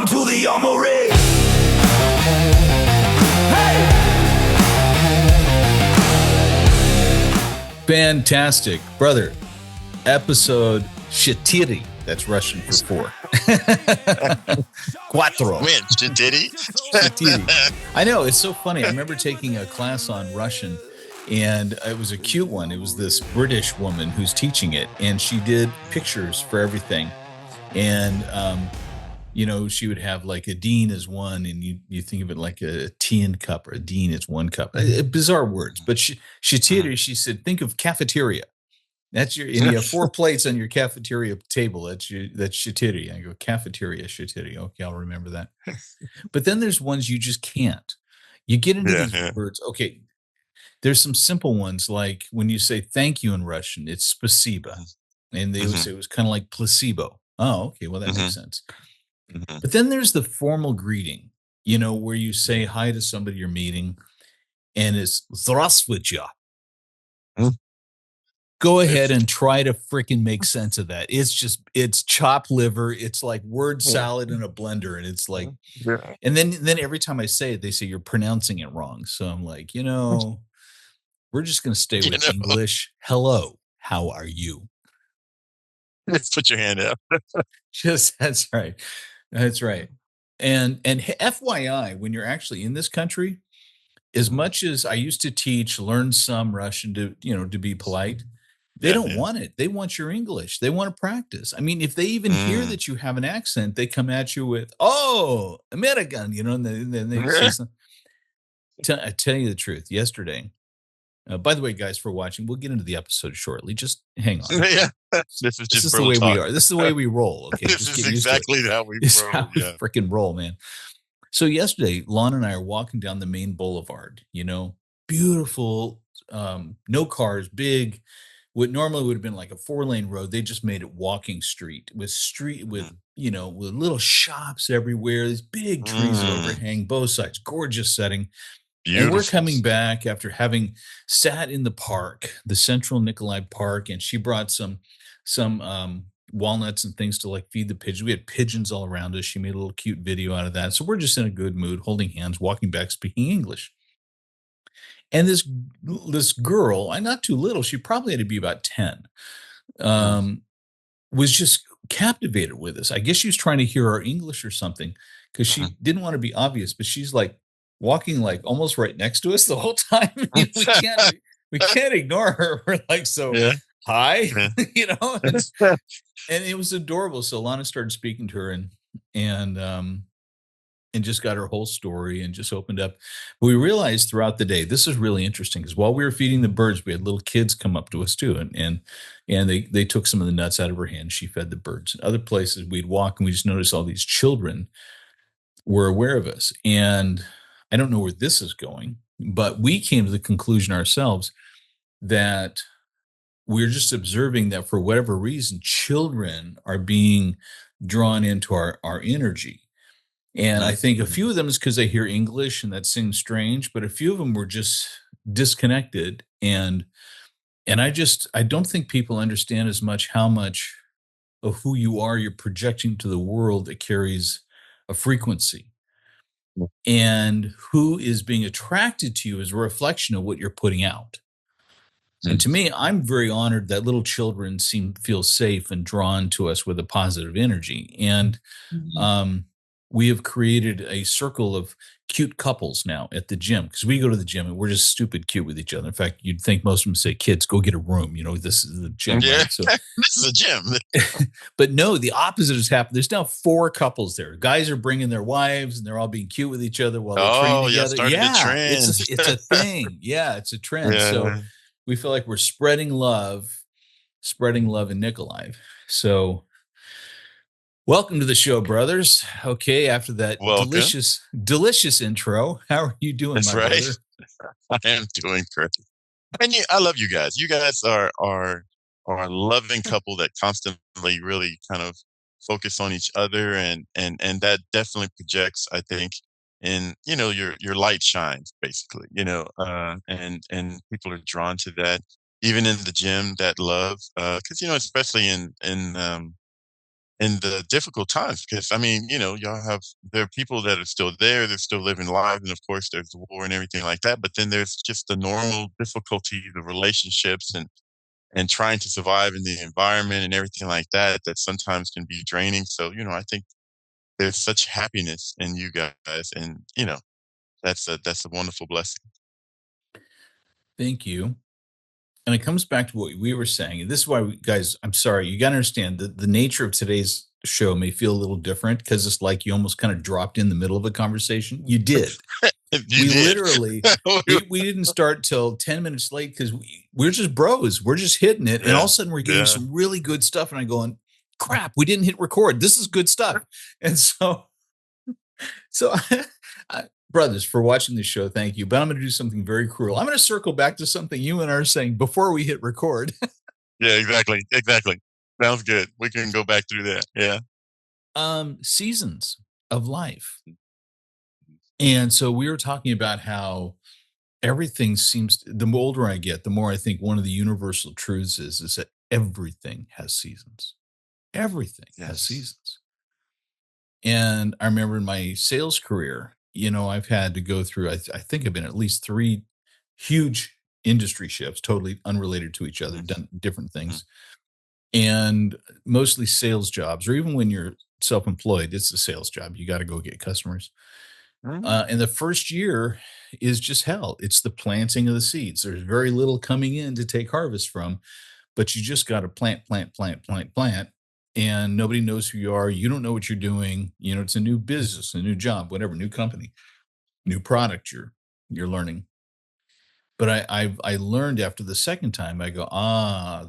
Welcome to the Armory. Hey! Fantastic, brother. Episode Shatiri. That's Russian for 4. Cuatro. Man, Shatiri? Shatiri. I know, it's so funny. I remember taking a class on Russian, and it was a cute one. It was this British woman who's teaching it, and she did pictures for everything. And, she would have like a dean as one, and you think of it like a tea in cup, or a dean is 1 cup. Bizarre words. But Shatiri, she said, think of cafeteria. And you have 4 plates on your cafeteria table. That's shatiri. I go, cafeteria, shatiri. Okay, I'll remember that. But then there's ones you just can't. You get into these words. Okay, there's some simple ones, like when you say thank you in Russian, it's spasiba. And they would say it was kind of like placebo. Oh, okay, well, that makes sense. But then there's the formal greeting, where you say hi to somebody you're meeting, and it's Здравствуйте. Go ahead and try to freaking make sense of that. It's chopped liver. It's like word salad in a blender. And it's like, and then every time I say it, they say you're pronouncing it wrong. So I'm like, we're just going to stay with English. Hello, how are you? Just put your hand up. That's right. That's right. And FYI, when you're actually in this country, as much as I used to teach, learn some Russian to be polite, they don't want it. They want your English. They want to practice. I mean, if they even hear that you have an accent, they come at you with, "Oh, American," and then they say something. I tell you the truth. Yesterday, by the way, guys, for watching, we'll get into the episode shortly. Just hang on. Yeah, this is the way we are. This is the way we roll. Okay, this is exactly how we roll. How we freaking roll, man. So yesterday, Lon and I are walking down the main boulevard. Beautiful, no cars, big. What normally would have been like a 4-lane road, they just made it walking street with little shops everywhere. These big trees overhang both sides. Gorgeous setting. Beautiful. And we're coming back after having sat in the park, the Central Nikolai Park, and she brought some walnuts and things to like feed the pigeons. We had pigeons all around us. She made a little cute video out of that. So we're just in a good mood, holding hands, walking back, speaking English. And this girl, I'm not too little, she probably had to be about 10, was just captivated with us. I guess she was trying to hear our English or something, because she didn't want to be obvious, but she's like walking like almost right next to us the whole time. we can't ignore her. We're like, hi, and it was adorable. So Lana started speaking to her and just got her whole story and just opened up. But we realized throughout the day, this is really interesting, because while we were feeding the birds, we had little kids come up to us too. And they took some of the nuts out of her hand. She fed the birds. In other places we'd walk and we just noticed all these children were aware of us. And I don't know where this is going, but we came to the conclusion ourselves that we're just observing that for whatever reason, children are being drawn into our energy. And I think a few of them is because they hear English and that seems strange, but a few of them were just disconnected. And I don't think people understand as much how much of who you are you're projecting to the world that carries a frequency. And who is being attracted to you is a reflection of what you're putting out. And to me, I'm very honored that little children feel safe and drawn to us with a positive energy. And we have created a circle of cute couples now at the gym, because we go to the gym and we're just stupid cute with each other. In fact, you'd think most of them say, "Kids, go get a room. This is the gym." Yeah, right? So, this is a gym. But no, the opposite has happened. There's now 4 couples there. Guys are bringing their wives and they're all being cute with each other while they train together. A trend. It's a thing. Yeah, it's a trend. Yeah. So we feel like we're spreading love in Nikolai. So welcome to the show, brothers. Okay, after that delicious intro, how are you doing, That's my right. brother? I am doing great. And I love you guys. You guys are a loving couple that constantly really kind of focus on each other, and that definitely projects, I think, in your light shines basically, and people are drawn to that, even in the gym, that love, because especially in in the difficult times. Because I mean, y'all have there are people that are still there, they're still living lives, and of course there's the war and everything like that. But then there's just the normal difficulty, the relationships, and trying to survive in the environment and everything like that that sometimes can be draining. So, I think there's such happiness in you guys, and that's a wonderful blessing. Thank you. And it comes back to what we were saying. And this is why guys, I'm sorry, you got to understand that the nature of today's show may feel a little different because it's like you almost kind of dropped in the middle of a conversation. You did. You We did. literally we didn't start till 10 minutes late because we're just bros. We're just hitting it. And all Yeah, of a sudden we're getting yeah. some really good stuff. And I'm going, crap, we didn't hit record. This is good stuff. And so brothers, for watching this show, thank you. But I'm going to do something very cruel. I'm going to circle back to something you and I are saying before we hit record. Yeah, exactly, exactly. Sounds good. We can go back through that. Yeah. Seasons of life. And so we were talking about how everything seems the older I get, the more I think one of the universal truths is that everything has seasons. Everything has Yes. seasons. And I remember in my sales career, I've had to go through, I think I've been at least three huge industry shifts, totally unrelated to each other, Mhm, done different mhm, things, and mostly sales jobs, or even when you're self employed, it's a sales job. You got to go get customers. mhm. And the first year is just hell. It's the planting of the seeds. There's very little coming in to take harvest from, but you just got to plant, plant, plant, plant, plant. And nobody knows who you are. You don't know what you're doing. It's a new business, a new job, whatever, new company, new product you're learning. But I learned after the second time, I go,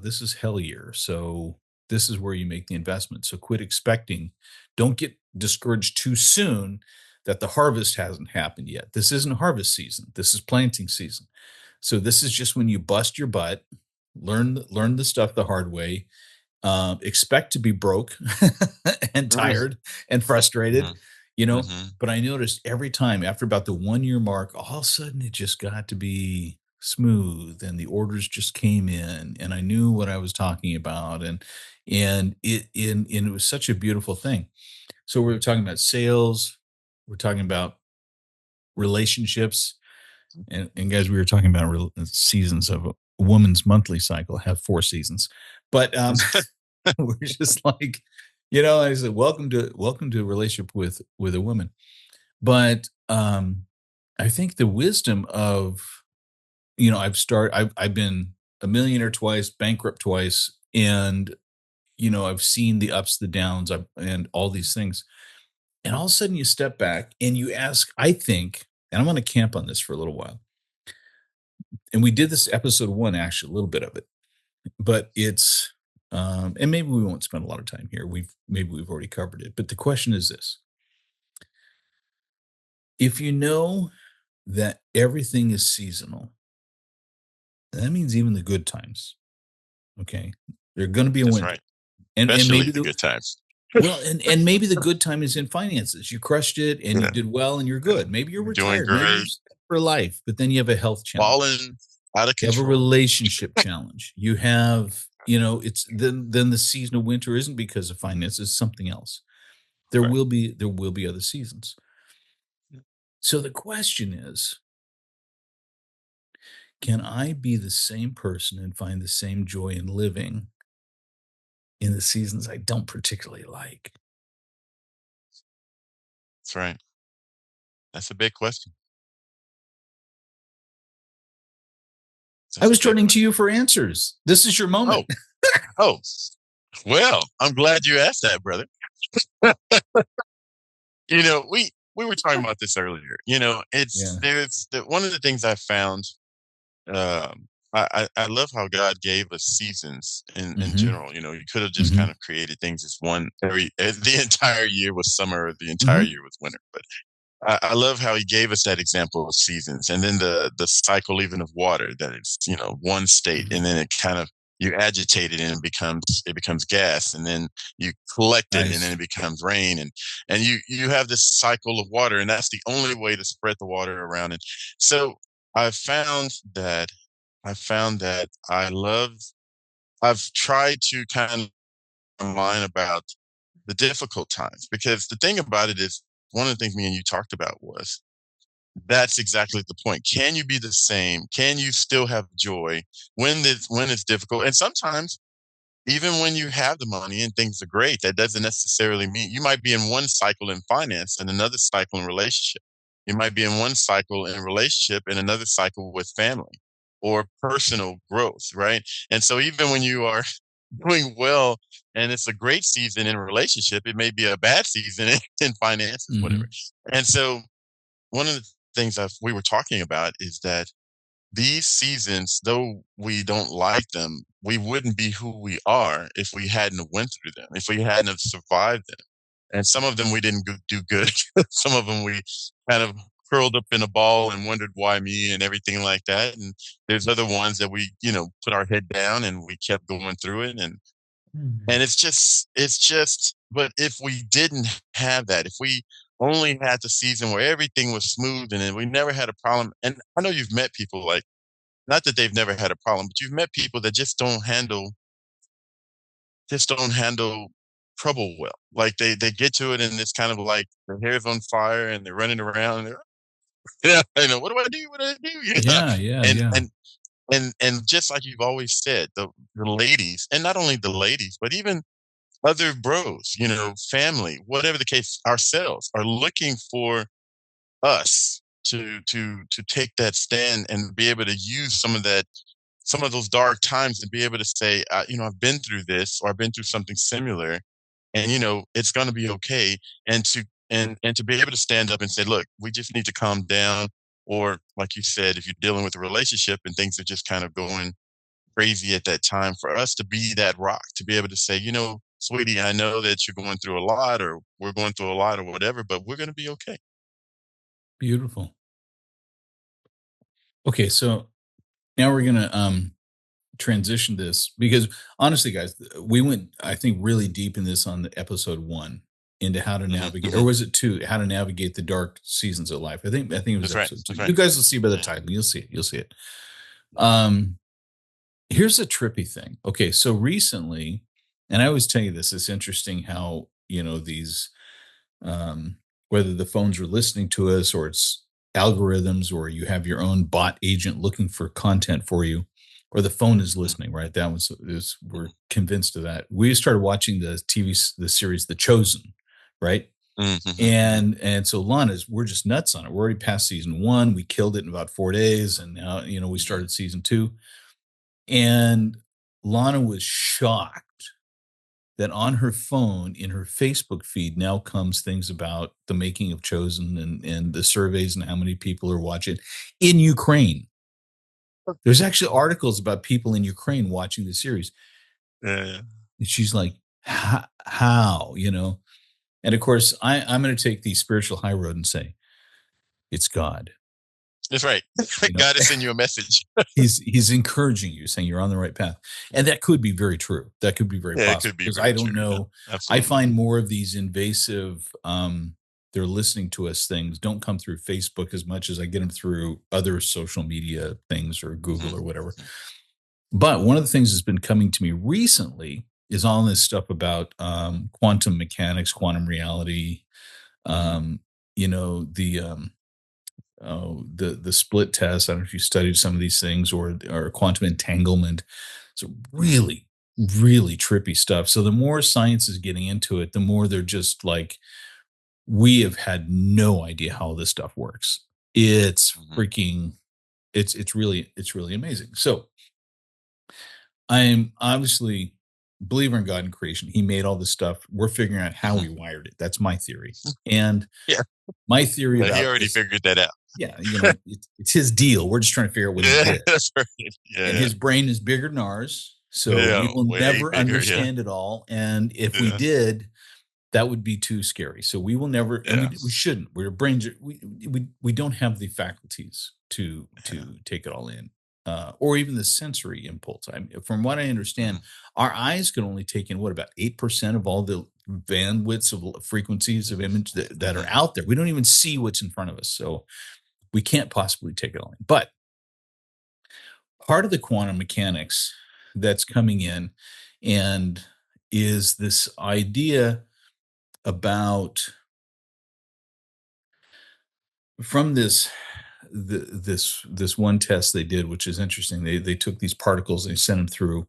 this is hell year. So this is where you make the investment. So quit expecting. Don't get discouraged too soon that the harvest hasn't happened yet. This isn't harvest season. This is planting season. So this is just when you bust your butt, learn the stuff the hard way, expect to be broke and Mhm, tired and frustrated, mhm, you know. mhm. But I noticed every time after about the 1 year mark, all of a sudden it just got to be smooth and the orders just came in and I knew what I was talking about and it was such a beautiful thing. So we were talking about sales, we're talking about relationships, and guys, we were talking about seasons of a woman's monthly cycle have 4 seasons, but we're just like, I said, welcome to a relationship with a woman. But I think the wisdom of, I've been a millionaire twice, bankrupt twice, and I've seen the ups, the downs, and all these things. And all of a sudden you step back and you ask, I think, and I'm going to camp on this for a little while. And we did this episode one, actually, a little bit of it, but it's and maybe we won't spend a lot of time here. We've already covered it. But the question is this: if you know that everything is seasonal, that means even the good times, okay? They're gonna be a That's winter. right. And Especially maybe the the good times. well, and maybe the good time is in finances. You crushed it and you Yeah, did well and you're yeah. good. Maybe you're You're doing retired. Maybe you're great. set for life, but then you have a health challenge. Balling out of You have a control. relationship challenge. You have, it's then the season of winter isn't because of finances, it's something else. Right. There will be other seasons. So the question is, can I be the same person and find the same joy in living in the seasons I don't particularly like? That's right. That's a big question. I That's a was big turning to question. you for answers. This is your Oh, moment. oh, well, I'm glad you asked that, brother. We were talking about this earlier. Yeah. One of the things I found. I love how God gave us seasons in Mhm. general. You could have just kind Mhm. of created things as one the entire year was summer or the entire Mhm. year was winter. But I love how he gave us that example of seasons, and then the cycle even of water that it's one state, and Mhm. then it kind of you agitate it and it becomes gas, and then you collect it, and then Nice. it becomes rain, and you have this cycle of water, and that's the only way to spread the water around it. So I found that I found that I've tried to kind of online about. the difficult times. Because the thing about it is, one of the things me and you talked about was that's exactly the point. Can you be the same? Can you still have joy when it's difficult? And sometimes even when you have the money and things are great, that doesn't necessarily mean you might be in one cycle in finance and another cycle in relationship. You might be in one cycle in relationship and another cycle with family or personal growth, right? And so even when you are doing well and it's a great season in a relationship, it may be a bad season in finances, whatever. Mhm. And so one of the things that we were talking about is that these seasons, though we don't like them, we wouldn't be who we are if we hadn't went through them, if we hadn't have survived them. And some of them we didn't do good. Some of them we kind of curled up in a ball and wondered why me and everything like that. And there's other ones that we, put our head down and we kept going through it. And Mhm. it's just, but if we didn't have that, if we only had the season where everything was smooth and then we never had a problem. And I know you've met people like, not that they've never had a problem, but you've met people that just don't handle trouble well. Like they get to it and it's kind of like their hair's on fire and they're running around and they're what do I do? What do I do? Yeah, yeah, And yeah. and and just like you've always said, the ladies, and not only the ladies, but even other bros, family, whatever the case, ourselves are looking for us to take that stand and be able to use some of those dark times and be able to say, I've been through this or I've been through something similar, and it's going to be okay. And to be able to stand up and say, look, we just need to calm down. Or like you said, if you're dealing with a relationship and things are just kind of going crazy at that time, for us to be that rock, to be able to say, sweetie, I know that you're going through a lot, or we're going through a lot, or whatever, but we're going to be okay. Beautiful. Okay, so now we're gonna transition this because honestly, guys, we went I think really deep in this on the episode one into how to Hmm. navigate, or Hmm. was it two? How to navigate the dark seasons of life. I think it was That's right. episode two. That's You right. guys will see by the Yeah. title. You'll see it. You'll see it. Um, Here's a trippy thing. Okay, so recently, and I always tell you this, it's interesting how these whether the phones are listening to us or it's algorithms or you have your own bot agent looking for content for you or the phone is Mhm. listening, right? That was is we're convinced of that. We started watching the series The Chosen, right? Mhm. Mhm. And so Lana's we're just nuts on it. We're already past season 1. We killed it in about 4 days and now, we Mhm. started season 2. And Lana was shocked that on her phone in her Facebook feed now comes things about the making of Chosen and the surveys and how many people are watching in Ukraine. There's actually articles about people in Ukraine watching the series. Yeah. And she's like, how, And of course, I'm going to take the spiritual high road and say, it's God. That's right. You know, God is sending you a message. he's encouraging you, saying you're on the right path, and that could be very true. That could be very Yeah, it possible could be because I very don't true. Yeah, know. I absolutely. find more of these invasive, they're listening to us things don't come through Facebook as much as I get them through other social media things or Mhm. Google or whatever. Mhm. But one of the things that's been coming to me recently is all this stuff about quantum mechanics, quantum reality. Mhm. Um, the split test. I don't know if you studied some of these things or quantum entanglement. So really, really trippy stuff. So the more science is getting into it, the more they're just like, we have had no idea how this stuff works. It's Mhm. freaking it's really amazing. So I'm obviously a believer in God and creation. He made all this stuff. We're figuring out how Mhm. he wired it. That's my theory. And Yeah. my theory Yeah, he about already this, figured that out. yeah, it's his deal. We're just trying to figure out what he Yeah, did. that's right. Yeah, And yeah. his brain is bigger than ours, so we Yeah, will way never bigger. Yeah. understand it all, and if we Yeah. did, that would be too scary. So we will never, and Yeah. we shouldn't. We're brains we don't have the faculties Yeah. to take it all in, or even the sensory impulse. From what I understand, Mhm. our eyes can only take in what, about 8% of all the bandwidths of frequencies of image that are Mhm. out there. We don't even see what's in front of us, so we can't possibly take it all in. But part of the quantum mechanics that's coming in and is this idea. about from this one test they did, which is interesting. They took these particles and they sent them through,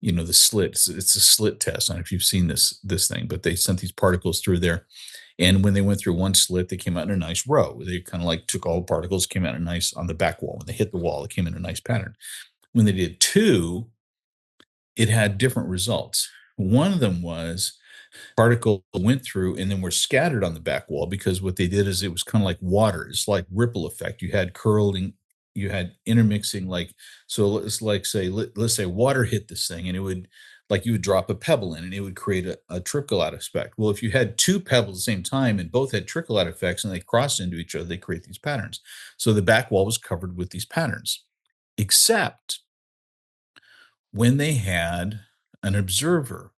the slits. It's a slit test. I don't know if you've seen this thing, but they sent these particles through there. And when they went through one slit, they came out in a nice row. They kind of like took all the particles, came out in a nice on the back wall. When they hit the wall, it came in a nice pattern. When they did two, it had different results. One of them was particle went through and then were scattered on the back wall because what they did is it was kind of like water. It's like ripple effect. You had curling, you had intermixing, like so. It's like say let's say water hit this thing and it would like you would drop a pebble in and it would create a trickle out effect. Well, if you had two pebbles at the same time and both had trickle out effects and they crossed into each other, they create these patterns. So the back wall was covered with these patterns, except when they had an observer.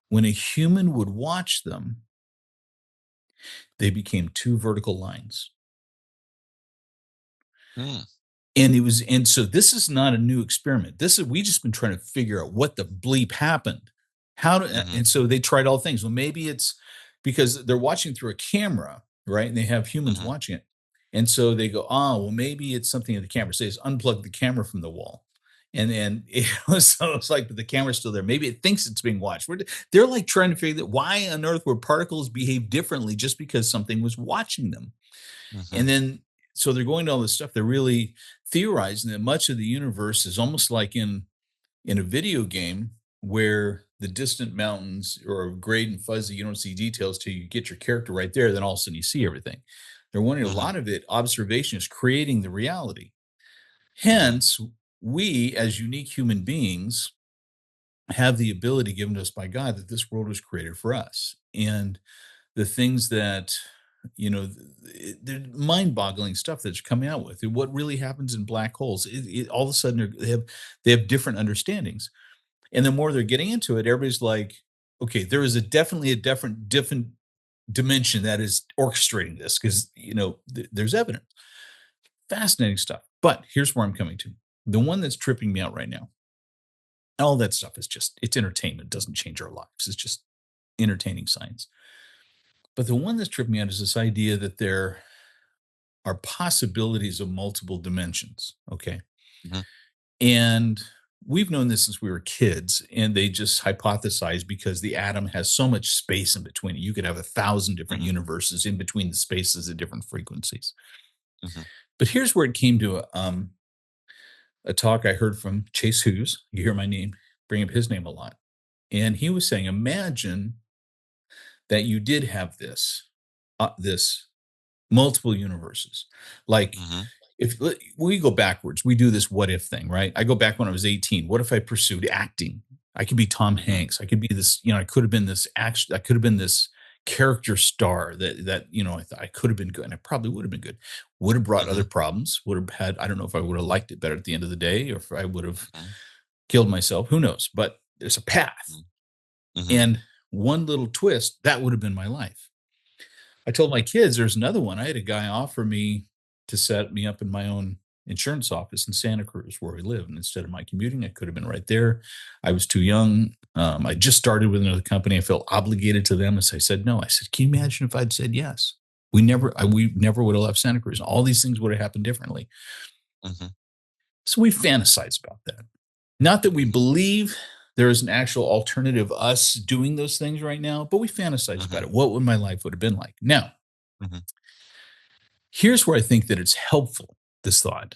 When a human would watch them, they became two vertical lines. Mm. And so this is not a new experiment. This is we just been trying to figure out what the bleep happened. Mhm. And so they tried all things. Well, maybe it's because they're watching through a camera, right? And they have humans Mhm. watching it. And so they go, oh, well, maybe it's something in the camera. So they just unplug the camera from the wall. And then so it's like, but the camera's still there. Maybe it thinks it's being watched. They're like trying to figure that why on earth would particles behave differently just because something was watching them? And Mhm. then so they're going to all this stuff. They're really theorizing that much of the universe is almost like in a video game where the distant mountains are gray and fuzzy. You don't see details till you get your character right there. Then all of a sudden you see everything. They're wanting a Mhm. lot of it. Observation is creating the reality. Mhm. Hence, we as unique human beings have the ability given to us by God that this world was created for us. And the things that they're mind-boggling stuff that's coming out with what really happens in black holes. All of a sudden they have different understandings, and the more they're getting into it, everybody's like, okay, there is definitely a different dimension that is orchestrating this because there's evidence. Fascinating stuff. But here's where I'm coming to: the one that's tripping me out right now. All that stuff is just it's entertainment. It doesn't change our lives. It's just entertaining science. But the one that's tripping me out is this idea that there are possibilities of multiple dimensions. Okay. Mhm. And we've known this since we were kids, and they just hypothesize because the atom has so much space in between it. You could have 1,000 different Mhm. universes in between the spaces at different frequencies. Mhm. But here's where it came to a talk I heard from Chase Hughes. You hear my name, bring up his name a lot. And he was saying, imagine that you did have this multiple universes. Like Mhm. if we go backwards, we do this what if thing, right? I go back when I was 18. What if I pursued acting? I could be Tom Mhm. Hanks. I could be this, I could have been this action, I could have been this character star I could have been good. And I probably would have been good. Would have brought other Mhm. problems, would have had, I don't know if I would have liked it better at the end of the day or if I would have Mhm. killed myself. Who knows? But there's a path. Mhm. Mhm. And one little twist, that would have been my life. I told my kids there's another one. I had a guy offer me to set me up in my own insurance office in Santa Cruz where we live. And instead of my commuting, I could have been right there. I was too young. I just started with another company. I felt obligated to them. As I said, no, I said, can you imagine if I'd said yes? We never would have left Santa Cruz. All these things would have happened differently. Mhm. So we fantasize about that. Not that we Mhm. believe there is an actual alternative us doing those things right now, but we fantasize about Mhm. it. What would my life would have been like? Now, Mhm. here's where I think that it's helpful, this thought.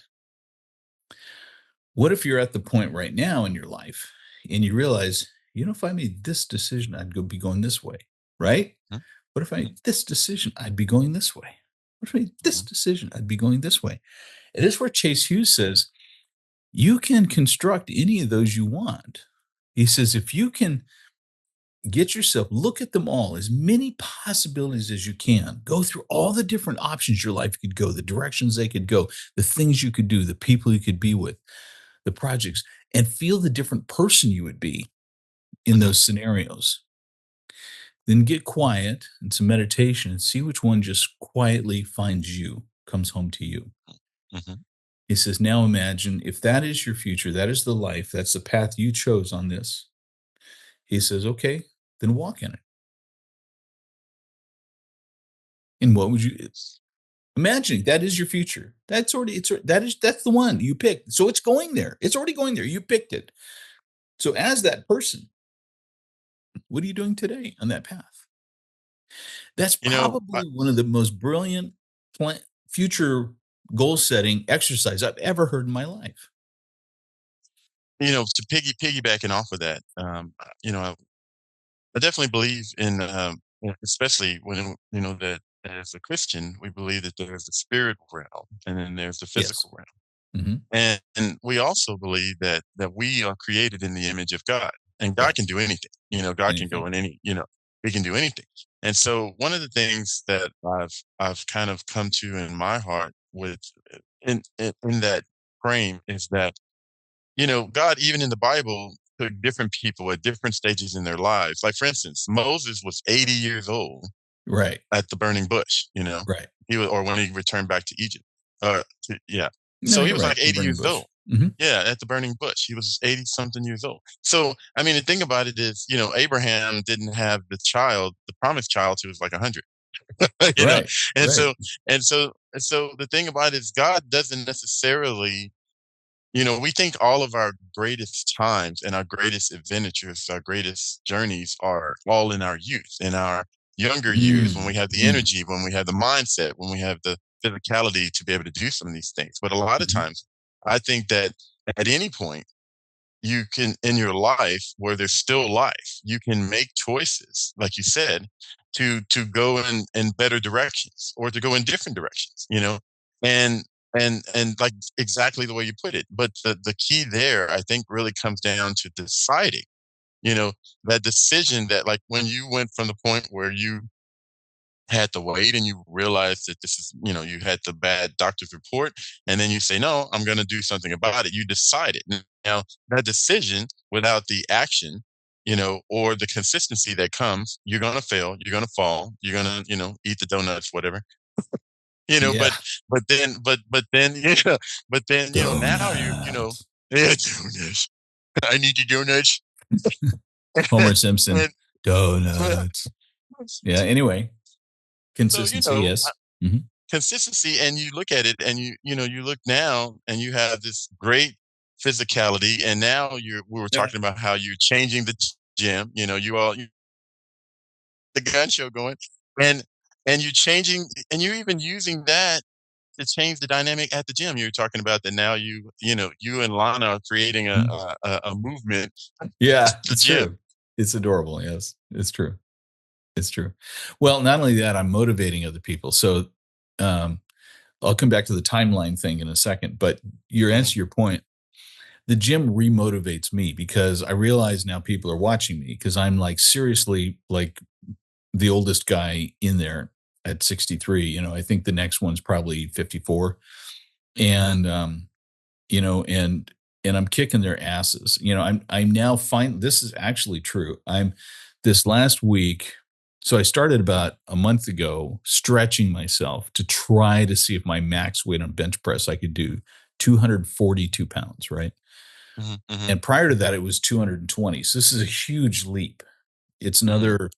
What if you're at the point right now in your life and you realize, if I made this decision, be going this way, right? Mhm. What if I Mhm. made this decision, I'd be going this way? What if I made this Mhm. decision, I'd be going this way? And this is where Chase Hughes says, you can construct any of those you want. He says, if you can get yourself, look at them all, as many possibilities as you can. Go through all the different options your life could go, the directions they could go, the things you could do, the people you could be with, the projects, and feel the different person you would be in Mhm. those scenarios. Then get quiet and some meditation and see which one just quietly finds you, comes home to you. Mhm. He says, now imagine if that is your future, that is the life, that's the path you chose on this. He says, okay, then walk in it. And what would you imagine? That is your future. That's the one you picked. So it's going there. It's already going there. You picked it. So as that person, what are you doing today on that path? That's You know, probably one of the most brilliant plan, future goal setting exercise I've ever heard in my life. to piggybacking off of that, I definitely believe in, especially when, that as a Christian, we believe that there's the spirit realm and then there's the Yes. physical realm. Hmm. And we also believe that we are created in the image of God, and God can Yes. do anything. God can go Anything. in he can do anything. And so one of the things that I've kind of come to in my heart with in that frame is that, God, even in the Bible, took different people at different stages in their lives. Like, for instance, Moses was 80 years old Right. at the burning bush, Right. he was, or when he returned back to Egypt. Yeah. No, So he you're was right. like The 80 burning years bush. old. Hmm. Yeah, at the burning bush. He was 80 something years old. So, I mean, the thing about it is, Abraham didn't have the promised child, who was like 100, you know? Right. And Right. so, and so the thing about it is God doesn't necessarily, we think all of our greatest times and our greatest adventures, our greatest journeys are all in our youth, in our younger years, when we Mm, have the mm, energy, when we have the mindset, when we have the physicality to be able to do some of these things. But a lot of mhm. times, I think that at any point, you can, in your life where there's still life, you can make choices, like you said, to go in better directions or to go in different directions, and and like exactly the way you put it. But the key there, I think, really comes down to deciding, you know that decision, that, like, when you went from the point where you had to wait and you realized that this is, you had the bad doctor's report, and then you say, no, I'm going to do something about it. You decide it. Now, that decision without the action, or the consistency that comes, you're going to fail, you're going to fall, you're going to, eat the donuts, whatever, Yeah. but then now Donuts. yeah, donuts. I need the donuts. Homer Simpson. and, Donuts. Yeah. Anyway, so, consistency. Yes. Hmm. consistency, and you look at it, and you look now, and you have this great physicality, and now we were Yeah. talking about how you're changing the gym, the gun show going, and you're changing, and you're even using that to change the dynamic at the gym. You're talking about that now, you and Lana are creating a Mhm. a movement at Yeah. the It's gym. true. It's adorable. Yes. It's true. It's true. Well, not only that, I'm motivating other people. So, um, I'll come back to the timeline thing in a second, but your Mhm, answer to your point, the gym remotivates me because I realize now people are watching me because I'm like seriously like the oldest guy in there at 63. I think the next one's probably 54. mhm, And you know, and I'm kicking their asses. I'm now fine. This is actually true. I'm this last week. So I started about a month ago stretching myself to try to see if my max weight on bench press I could do 242 pounds, right? mhm, mhm, And prior to that, it was 220. So this is a huge leap. It's mhm,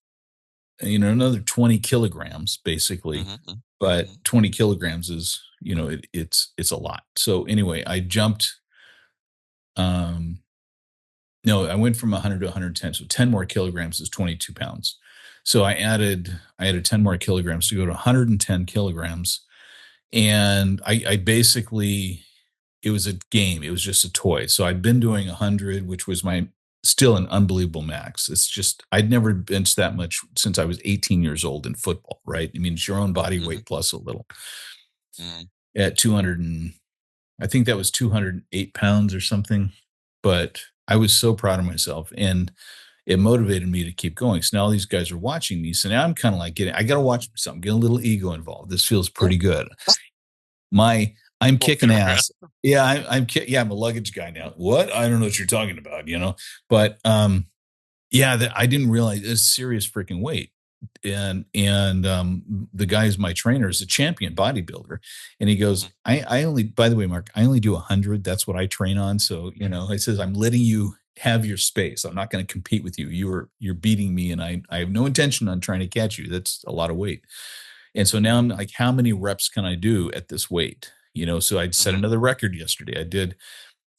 another 20 kilograms basically, mhm, mhm, but mhm, 20 kilograms is, it's a lot. So anyway, I jumped, um, no, I went from 100 to 110. So 10 more kilograms is 22 pounds. So I added 10 more kilograms to go to 110 kilograms. And I basically, it was a game. It was just a toy. So I'd been doing 100, which was my still an unbelievable max. It's just, I'd never benched that much since I was 18 years old in football, right? I mean, it's your own body mhm, weight plus a little mhm, at 200. I think that was 208 pounds or something. But I was so proud of myself and it motivated me to keep going. So now all these guys are watching me. So now I'm kind of like I got to watch myself. I'm getting a little ego involved. This feels pretty good. I'm kicking walking around. ass. Yeah, yeah, I'm a luggage guy now. What? I don't know what you're talking about. But yeah, I didn't realize it's serious freaking weight. And the guy who's my trainer is a champion bodybuilder, and he goes, Mhm, I only, by the way, Mark, I only do 100. That's what I train on. So he says I'm letting you have your space. I'm not going to compete with you. You're beating me, and I have no intention on trying to catch you. That's a lot of weight. And so now I'm like, how many reps can I do at this weight? So I'd set Mhm. another record yesterday. I did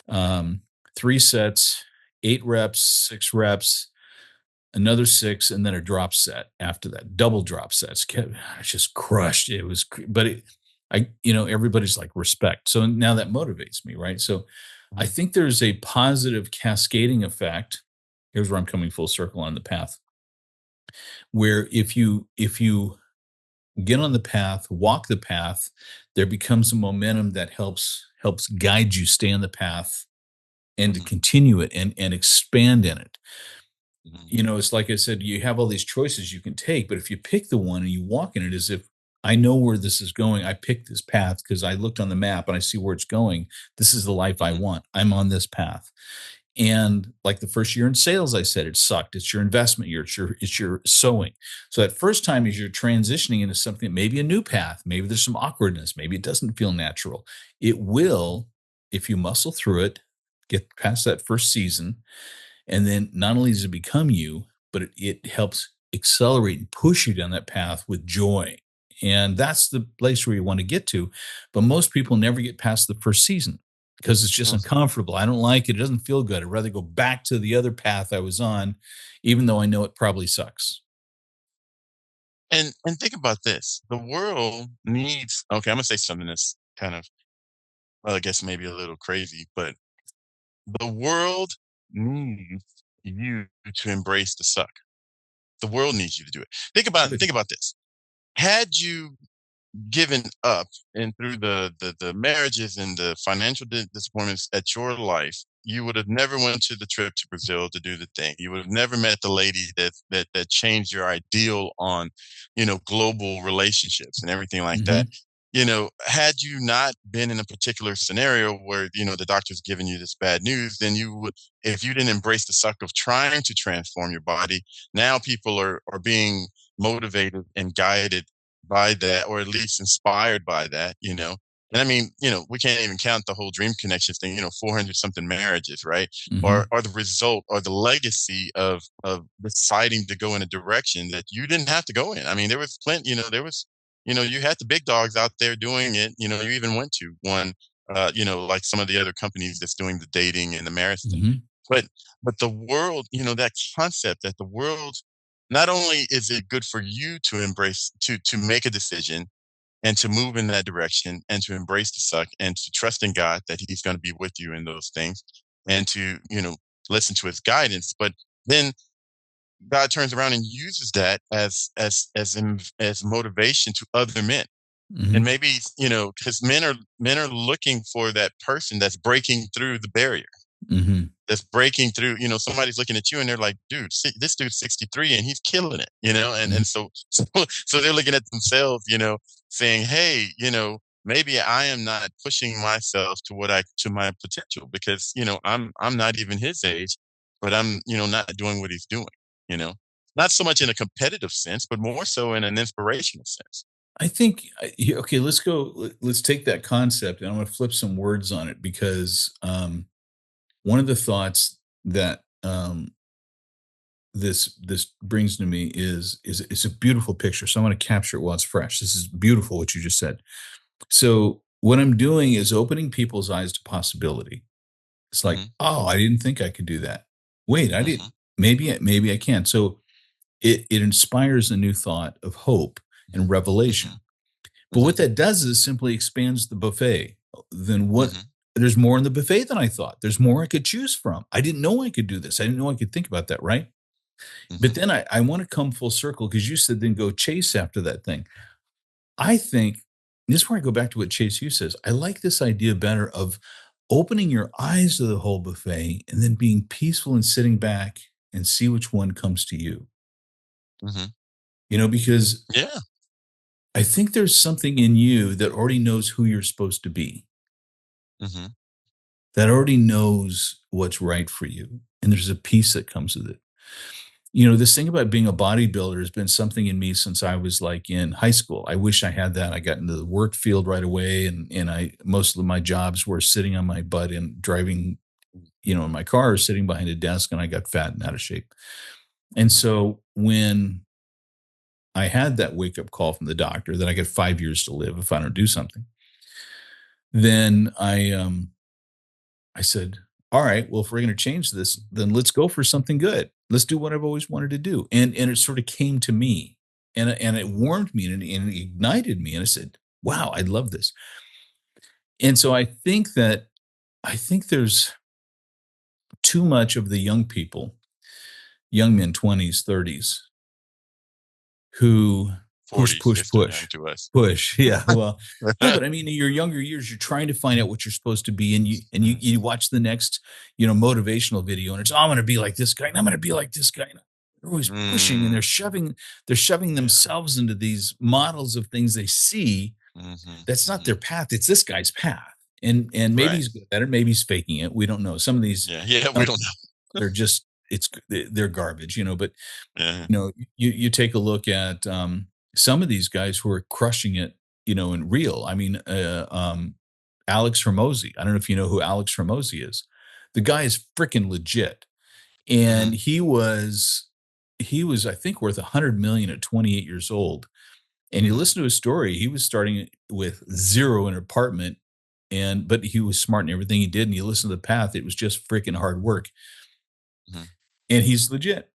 um, 3 sets, 8 reps, 6 reps, another six, and then a drop set after that. Double drop sets. I just crushed. It was, but everybody's like respect. So now that motivates me, right? So I Mhm. think there's a positive cascading effect. Here's where I'm coming full circle on the path, where if you get on the path, walk the path, there becomes a momentum that helps guide you stay on the path and to Mhm. continue it and expand in it. Mhm. It's like I said, you have all these choices you can take, but if you pick the one and you walk in it as if I know where this is going, I picked this path because I looked on the map and I see where it's going. This is the life I Mhm. want. I'm on this path. And like the first year in sales, I said it sucked. It's your investment year. It's your sowing. So that first time as you're transitioning into something, maybe a new path, maybe there's some awkwardness, maybe it doesn't feel natural. It will, if you muscle through it, get past that first season, and then not only does it become you, but it helps accelerate and push you down that path with joy. And that's the place where you want to get to. But most people never get past the first season because it's just Mhm. uncomfortable. I don't like it. It doesn't feel good. I'd rather go back to the other path I was on, even though I know it probably sucks. And think about this. The world needs okay, I'm gonna say something that's kind of, well, I guess maybe a little crazy, but the world needs you to embrace the suck. The world needs you to do it. Think about this. Had you given up and through the marriages and the financial disappointments at your life, you would have never went to the trip to Brazil to do the thing. You would have never met the lady that changed your ideal on, global relationships and everything like that. Hmm. Had you not been in a particular scenario where, the doctor's giving you this bad news, then you would, if you didn't embrace the suck of trying to transform your body, now people are being motivated and guided by that, or at least inspired by that. And I mean, we can't even count the whole dream connections thing, 400 something marriages, right? Or Hmm. or the result or the legacy of deciding to go in a direction that you didn't have to go in. I mean, there was plenty, you had the big dogs out there doing it. You even went to one, like some of the other companies that's doing the dating and the marriage thing. Hmm. But but the world, that concept that the world, not only is it good for you to embrace to make a decision and to move in that direction and to embrace the suck and to trust in God that He's going to be with you in those things and to, listen to His guidance. But then God turns around and uses that as motivation to other men. And Hmm. maybe, because men are looking for that person that's breaking through the barrier, Hmm. that's breaking through. Somebody's looking at you and they're like, dude, this dude's 63 and he's killing it. And Hmm. so they're looking at themselves, saying, hey, maybe I am not pushing myself to my potential because, I'm not even his age, but I'm, not doing what he's doing, you know, not so much in a competitive sense, but more so in an inspirational sense. I think, okay, let's go. Let's take that concept and I'm going to flip some words on it because one of the thoughts that this brings to me is it's a beautiful picture. So I want to capture it while it's fresh. This is beautiful what you just said. So what I'm doing is opening people's eyes to possibility. It's like, Hmm. oh, I didn't think I could do that. Wait, I did. Hmm. Maybe I can. So it inspires a new thought of hope and Hmm. revelation. But Hmm. what that does is simply expands the buffet. Then what? Hmm. There's more in the buffet than I thought. There's more I could choose from. I didn't know I could do this. I didn't know I could think about that. Right. But Hmm. then I want to come full circle because you said then go chase after that thing. I think this is where I go back to what Chase Hughes says. I like this idea better of opening your eyes to the whole buffet and then being peaceful and sitting back and see which one comes to you. Hmm. Because Yeah. I think there's something in you that already knows who you're supposed to be, Hmm. that already knows what's right for you. And there's a peace that comes with it. This thing about being a bodybuilder has been something in me since I was like in high school. I wish I had that. I got into the work field right away, and I most of my jobs were sitting on my butt and driving, in my car or sitting behind a desk, and I got fat and out of shape. And Hmm. so when I had that wake up call from the doctor that I get 5 years to live if I don't do something, then I said, all right, well, if we're going to change this, then let's go for something good. Let's do what I've always wanted to do. And it sort of came to me and it warmed me and it ignited me. And I said, wow, I love this. And so I think there's too much of the young people, young men, 20s, 30s, who push, 40s, push, they're still young push, to us. push. Yeah. Well, no, but I mean, in your younger years, you're trying to find out what you're supposed to be, and you watch the next, motivational video, and it's, oh, I'm going to be like this guy, and I'm going to be like this guy. And they're always pushing, and Mm, they're shoving yeah. themselves into these models of things they see. Mhm, That's not mhm. their path. It's this guy's path, and maybe Right. he's good at it, maybe he's faking it. We don't know. Some of these, Yeah, yeah, we don't know. they're just they're garbage, but Yeah. you take a look at some of these guys who are crushing it, in real. I mean, Alex Hermosi. I don't know if you know who Alex Hermosi is. The guy is freaking legit, and Mhm, he was I think worth 100 million at 28 years old. And you mhm, listen to his story. He was starting with zero in an apartment, but he was smart in everything he did. And you listen to the path; it was just freaking hard work, mhm, and he's legit.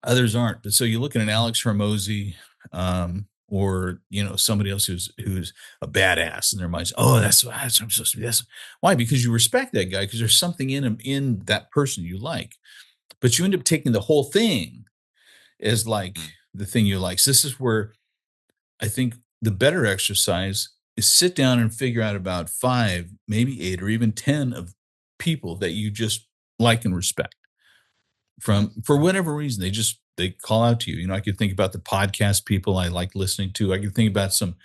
Others aren't. But so you look at an Alex Hormozy, or somebody else who's a badass in their minds. Oh, that's what I'm supposed to be. That's why, because you respect that guy because there's something in him, in that person you like. But you end up taking the whole thing as like mhm. the thing you like. So this is where I think the better exercise is sit down and figure out about five, maybe eight, or even 10 of people that you just like and respect Mhm, from for whatever reason. They call out to you. I could think about the podcast people I like listening to. I could think about some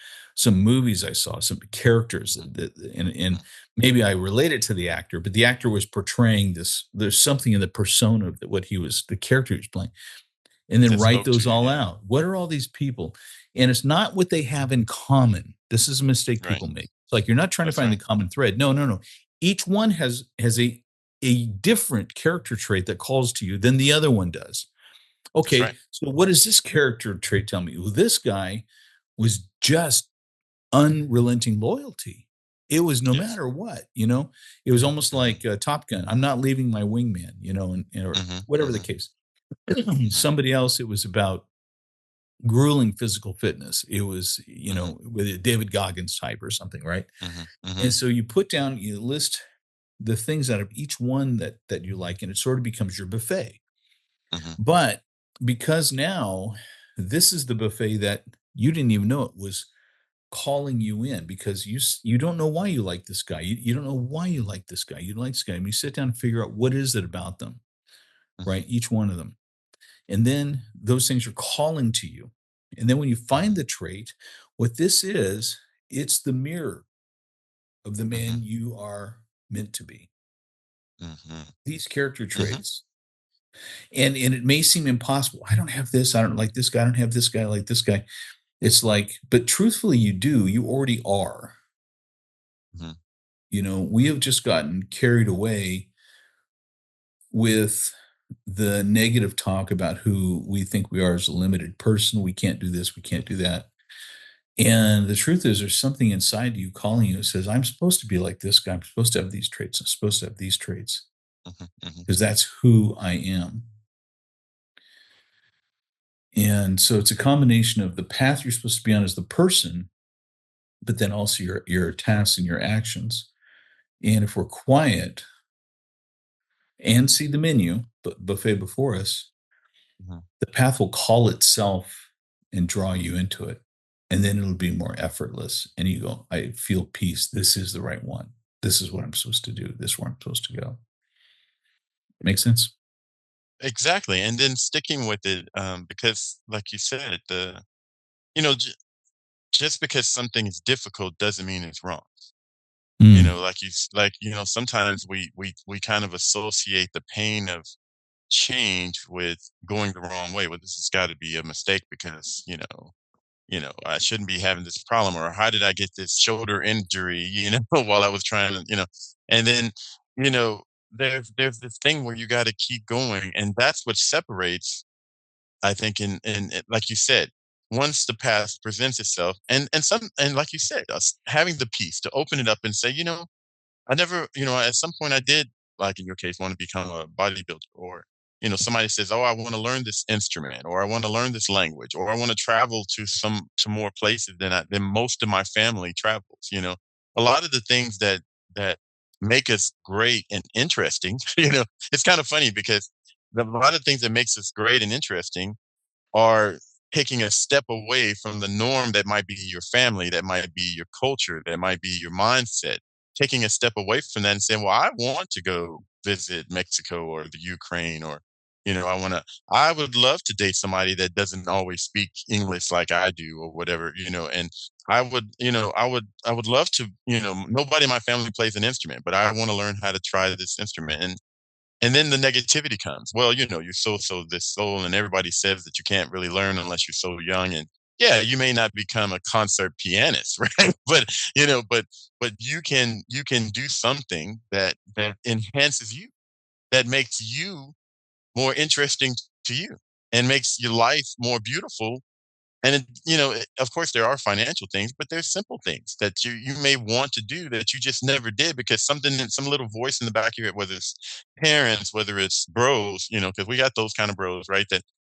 movies I saw, some characters mhm, and mhm. maybe I relate it to the actor, but the actor was portraying this. There's something in the persona of what he was, the character he was playing, and then That write spoke to those you, all yeah. out. What are all these people? And it's not what they have in common. This is a mistake Right. people make. It's like you're not trying to That's find the right. common thread. No, no, no. Each one has a different character trait that calls to you than the other one does. That's Okay, right. so what does this character trait tell me? Well, this guy was just unrelenting loyalty. It was no Yes. matter what. It was almost Mhm, like Top Gun. I'm not leaving my wingman, or mhm, whatever the mhm, case. mhm, Somebody else, it was about grueling physical fitness. It was, mhm, with a David Goggins type or something, right? mhm, And mhm, so you list the things out of each one that you like, and it sort of becomes your buffet. mhm, But because now this is the buffet that you didn't even know it was calling you in, because you don't know why you like this guy. You don't know why you like this guy. You like this guy. And you sit down and figure out what is it about them, mhm, right? Each one of them. And then those things are calling to you. And then when you find mhm, the trait, what this is, it's the mirror of the mhm, man you are meant to be. mhm, These character mhm. traits. And it may seem impossible. I don't have this. I don't like this guy. I don't have this guy. I like this guy. It's like, but truthfully, you do. You already are. Mhm. We have just gotten carried away with the negative talk about who we think we are as a limited person. We can't do this. We can't do that. And the truth is, there's something inside you calling you that says, I'm supposed to be like this guy. I'm supposed to have these traits. I'm supposed to have these traits Mhm, mhm, because that's who I am. And so it's a combination of the path you're supposed to be on as the person, but then also your tasks and your actions. And if we're quiet and see the menu, buffet before us, mhm. the path will call itself and draw you into it. And then it'll be more effortless. And you go, I feel peace. This is the right one. This is what I'm supposed to do. This is where I'm supposed to go. Make sense? Exactly, and then sticking with it, because like you said, you know, j just because something is difficult doesn't mean it's wrong. Mm, Sometimes we kind of associate the pain of change with going the wrong way. Well, this has got to be a mistake because, I shouldn't be having this problem, or how did I get this shoulder injury, while I was trying to, and then, you know, there's this thing where you got to keep going, and that's what separates, I think, like you said. once the path presents itself, and like you said, us having the peace to open it up and say, I never, at some point I did, like in your case, want to become a bodybuilder, or, somebody says, oh, I want to learn this instrument, or I want to learn this language, or I want to travel to more places than most of my family travels. A lot of the things that make us great and interesting, it's kind of funny because a lot of things that makes us great and interesting are taking a step away from the norm that might be your family, that might be your culture, that might be your mindset. Taking a step away from that and saying, well, I want to go visit Mexico or the Ukraine, or, I would love to date somebody that doesn't always speak English like I do or whatever, and I would love to, nobody in my family plays an instrument, but I want to learn how to try this instrument. And then the negativity comes. Well, you're so this soul, and everybody says that you can't really learn unless you're so young. And yeah, you may not become a concert pianist, right? But you can do something that enhances you, that makes you more interesting to you, and makes your life more beautiful. And of course, there are financial things, but there's simple things that you may want to do that you just never did, because some little voice in the back of your head, whether it's parents, whether it's bros, because we got those kind of bros, right?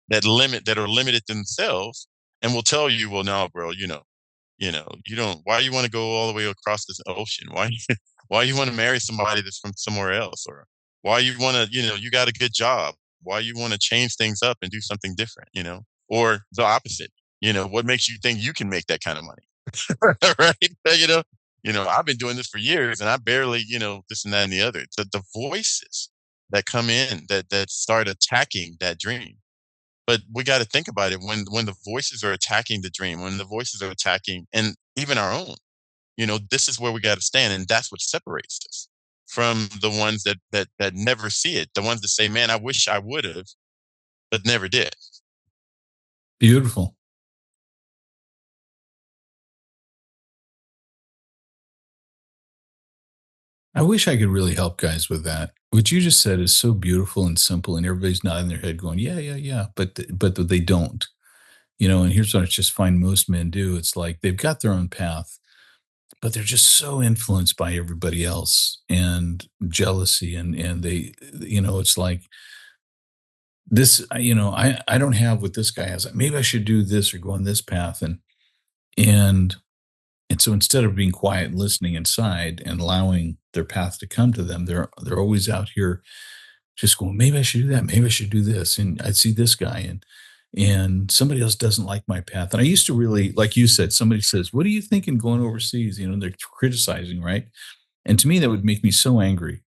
That are limited themselves, and will tell you, well, no, bro, you don't. Why you want to go all the way across this ocean? Why why you want to marry somebody that's from somewhere else, or why you want to, you got a good job? Why you want to change things up and do something different? Or the opposite. What makes you think you can make that kind of money, right? I've been doing this for years and I barely, this and that and the other. The voices that come in that start attacking that dream. But we got to think about it, when the voices are attacking the dream, when the voices are attacking, and even our own, this is where we got to stand, and that's what separates us from the ones that never see it, the ones that say, "Man, I wish I would have, but never did." Beautiful. I wish I could really help guys with that. What you just said is so beautiful and simple, and everybody's nodding their head, going, "Yeah, yeah, yeah," but they don't. And here's what I just find most men do: it's like they've got their own path, but they're just so influenced by everybody else and jealousy, and it's like this. I don't have what this guy has. Maybe I should do this or go on this path, and and so instead of being quiet and listening inside and allowing their path to come to them, they're always out here just going, maybe I should do that, maybe I should do this. And I see this guy, and somebody else doesn't like my path. And I used to really, like you said, somebody says, what are you thinking going overseas? They're criticizing, right? And to me, that would make me so angry,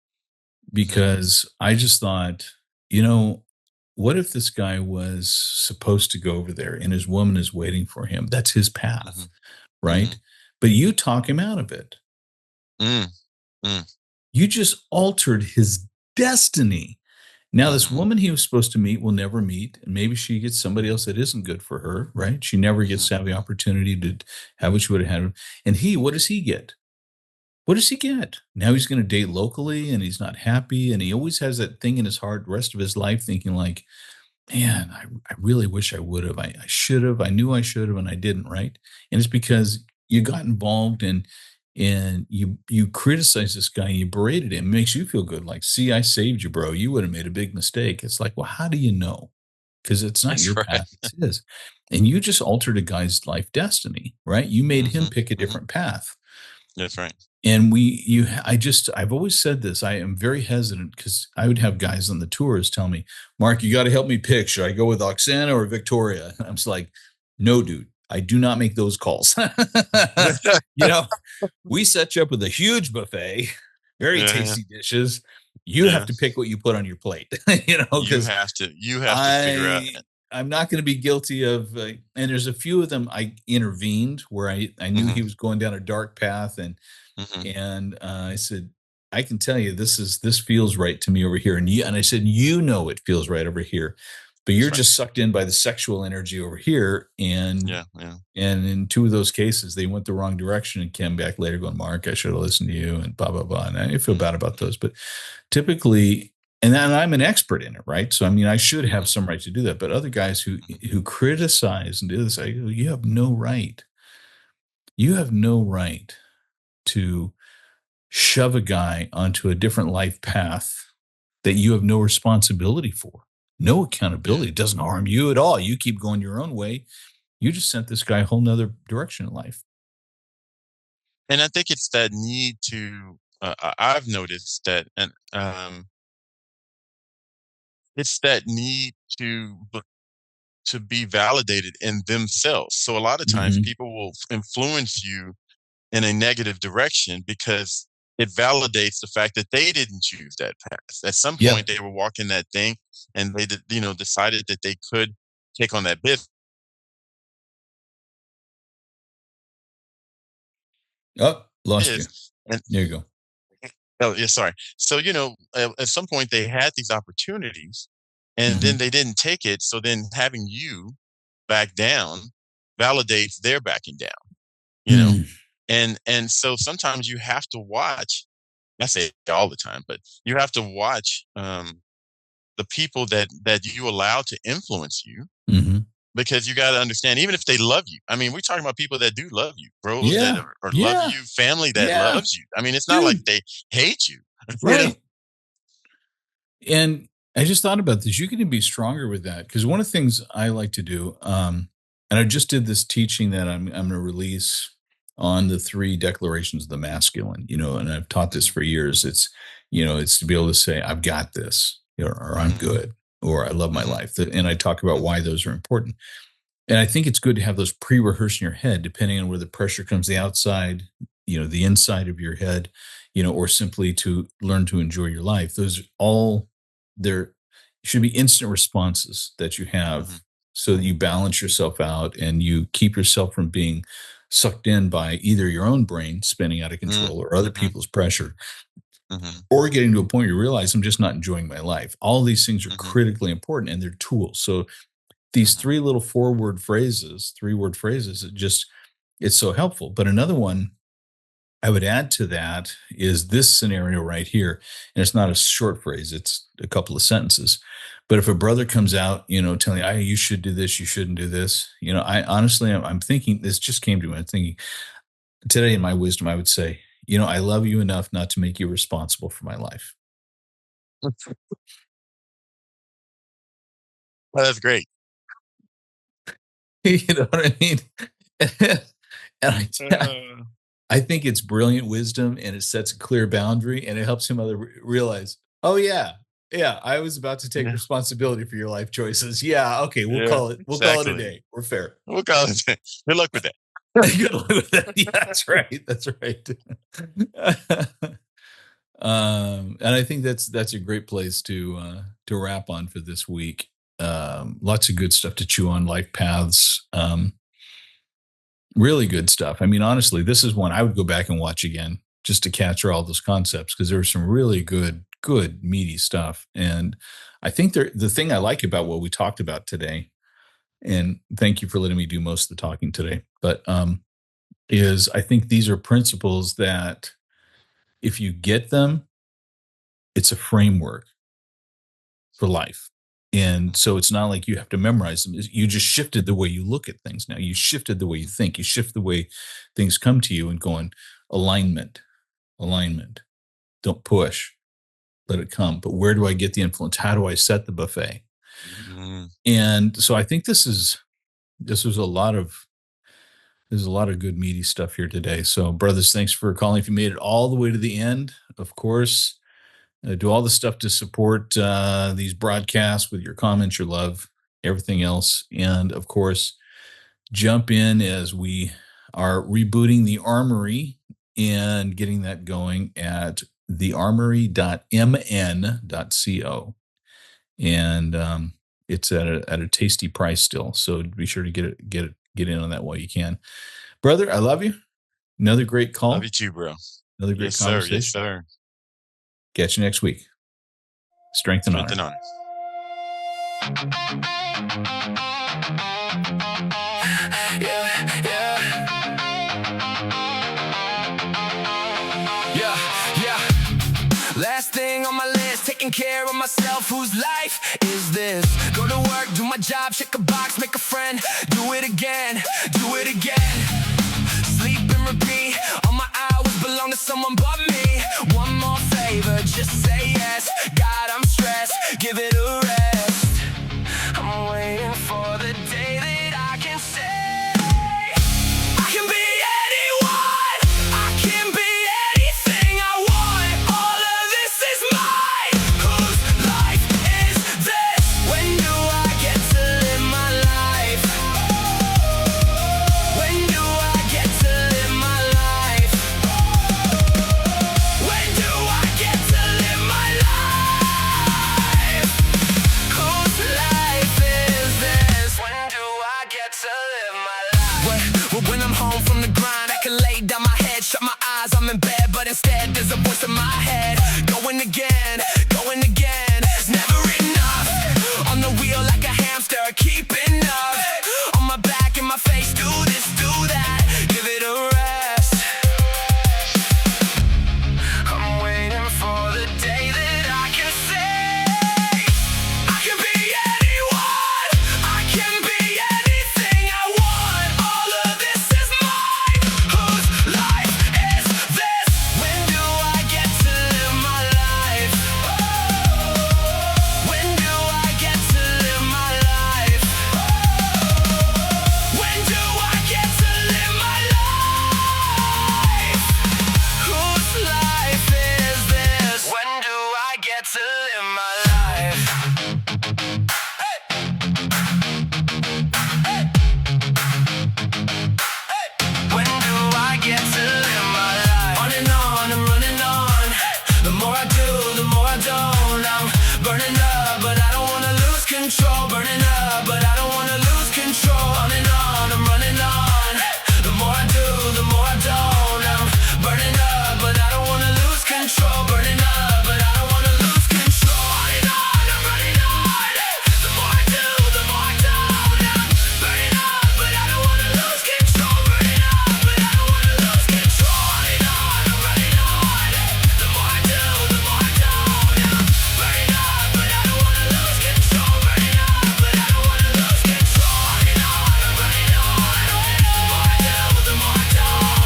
Hmm. because I just thought, you know, what if this guy was supposed to go over there and his woman is waiting for him? That's his Hmm. path, Hmm. right? But you talk him out of it. Mm, mm, You just altered his destiny. Now, this mhm, woman he was supposed to meet will never meet, and maybe she gets somebody else that isn't good for her, right? She never gets mhm, to have the opportunity to have what she would have had. And he, what does he get? What does he get? Now he's going to date locally and he's not happy. And he always has that thing in his heart, the rest of his life, thinking, like, man, I really wish I would have. I should have. I knew I should have, and I didn't. Right? And it's because you got involved and you criticize this guy and you berated him. It makes you feel good. Like, see, I saved you, bro. You would have made a big mistake. It's like, well, how do you know? Because it's not that's your right. path; it's his. And you just altered a guy's life destiny, right? You made him Mhm, pick a mhm, different path. that's right. And I've always said this. I am very hesitant because I would have guys on the tours tell me, Mark, you got to help me pick. Should I go with Oksana or Victoria? I'm just like, no, dude, I do not make those calls. you know, we set you up with a huge buffet, very Yeah, yeah, tasty dishes. You have yeah. to pick what you put on your plate, You because have to you have to figure out. I I'm not going to be guilty of. And there's a few of them I intervened where I knew Mhm, he was going down a dark path, mhm, and I said, I can tell you this feels right to me over here. And I said, it feels right over here, but you're that's right. just sucked in by the sexual energy over here. And Yeah, yeah. and in two of those cases, they went the wrong direction and came back later going, Mark, I should have listened to you and blah blah blah. And I feel Mm, bad about those. But typically, and then I'm an expert in it, right? So I mean, I should Mhm. have some right to do that. But other guys Mhm. who criticize and do this, I go, you have no right. You have no right to shove a guy onto a different life path that you have no responsibility for, no Yeah. accountability. It doesn't harm you at all. You keep going your own way. You just sent this guy a whole nother direction in life. And I think it's that need to, I've noticed that, and it's that need to be validated in themselves. So a lot of times Hmm. people will influence you in a negative direction because it validates the fact that they didn't choose that path. At some point, Yep. they were walking that thing, and they did, decided that they could take on that Oh, lost you. business. And There you go. oh, yeah, sorry. So at some point they had these opportunities, and then Hmm. they didn't take it. So then having you back down validates their backing down. You know, Mm. and so sometimes you have to watch. I say it all the time, but you have to watch the people that you allow to influence you, Hmm. because you got to understand, even if they love you. I mean, we're talking about people that do love you, bros that Yeah. are love Yeah. you, family that Yeah. loves you. I mean, it's not like Dude. they hate you. you know. Right. And I just thought about this. You can be stronger with that because one of the things I like to do, and I just did this teaching that I'm going to release on the three declarations of the masculine, and I've taught this Mhm, for years. It's to be able to say, I've got this, or I'm mhm, good, or I love my mhm, life. And I talk about mhm, why those are important. And I think it's good to have those pre-rehearsed in your head, depending on where the pressure comes, the outside, the inside of your head, or simply to learn to enjoy your life. Those are all there should be instant responses that you mhm, have so that you balance yourself out and you keep yourself from being sucked in by either your own brain spinning out of mm, control or other mhm, people's pressure, mhm, or getting to a point where you realize I'm just not enjoying my life. All these things are mhm, critically important and they're tools. So these mhm, three little three-word phrases, it's so helpful. But another one I would add to that is this scenario right here. And it's not a short phrase, it's a couple of sentences. But if a brother comes out, telling you, you should do this, you shouldn't do this, I honestly, I'm thinking, this just came to me. I'm thinking today in my wisdom, I would say, I love you enough not to make you responsible for my life. well, that's great. You know what I mean? And Uh, I think it's brilliant wisdom and it sets a clear boundary and it helps him realize, oh yeah, yeah, I was about to take yeah, responsibility for your life choices. Yeah, okay, yeah, we'll call it a exactly. day. We're fair. We'll call it. Good luck with that. Good luck with that. Yeah, that's right. That's right. And I think that's a great place to wrap on for this week. Lots of good stuff to chew on, life paths. Really good stuff. I mean, honestly, this is one I would go back and watch again just to capture all those concepts because there was some really good, meaty stuff. And I think the thing I like about what we talked about today, and thank you for letting me do most of the talking today, but is I think these are principles that if you get them, it's a framework for life. And Mhm, so it's not like you have to memorize them. You just shifted the way you look at things now. You shifted the way you mhm, think. You shift the way things come to you and going alignment, alignment. Don't push, let it come. But where do I get the influence? How do I set the buffet? mhm. And so I think this was a lot of there's a lot of good meaty stuff here today. So brothers, thanks for calling. If you made it all the way to the end, of course, do all the stuff to support these broadcasts with your comments, your love, everything else. And of course, jump in as we are rebooting the Armory and getting that going at thearmory.mn.co. And it's at a tasty price still. So be sure to get in on that while you can. Brother, I love you. Another great Love you call, too, bro. another great Yes, sir. Yes, conversation. sir. Catch you next week. Strength and Strength and honor. honor. Yeah, yeah, yeah, yeah. Last thing on my list, taking care of myself. Whose life is this? Go to work, do my job, check a box, make a friend. Do it again, do it again. Sleep and repeat, all my hours belong to someone but me. One more favor, just say yes. God, I'm stressed, give it a rest. I'm waiting for the day that I can say I can be anyone, I can be anything I want. All of this is mine. Whose life is this? When do I get to live my life? When do I get to live my life? When do I get to live my life? Whose life is this? When do I get to live my life? When I'm home from the grind, I can lay down my head, shut my eyes, I'm in bed. But instead there's a voice in my head, going again, going again. It's never enough. On the wheel like a hamster, keeping up. On my back, in my face, do this, do that. Give it a rest. I'm waiting for the day that I can say I can be anyone, I can be anything I want. All of this is mine. Whose life is this? When do I get to live my life? When do I get to live my life? When do I get to live my life? Whose life is this? When do I get to live my life? Hey! Hey! Hey! When do I get to live my life? On and on, I'm running on. The more I do, the more I don't. I'm burning up, but I don't wanna lose control. Burning up, but I don't wanna lose control. On and on, I'm running on. The more I do, the more I don't. I'm burning up, but I don't wanna lose control. Burning up, but I don't wanna lose control. On and on, I'm running on. The more I do, the more I don't. I'm burning up, but I don't wanna lose control. Burning up, but I don't wanna lose control. On and on, I'm running on. The more I do, the more I don't. I'm burning up, but I don't wanna lose control. Burning up, but I don't wanna lose control. On and on, I'm running on. The more I do, the more I don't.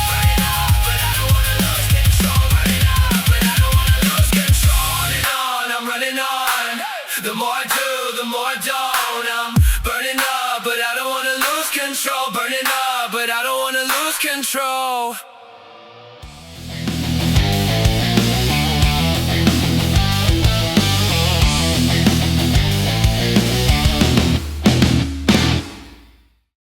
Burning up, but I don't wanna lose control. Burning up, but I don't wanna lose control. On and on, I'm running on. The more I do, the more I don't. I'm burning up, but I don't wanna lose control. Burning up, but I don't wanna lose control.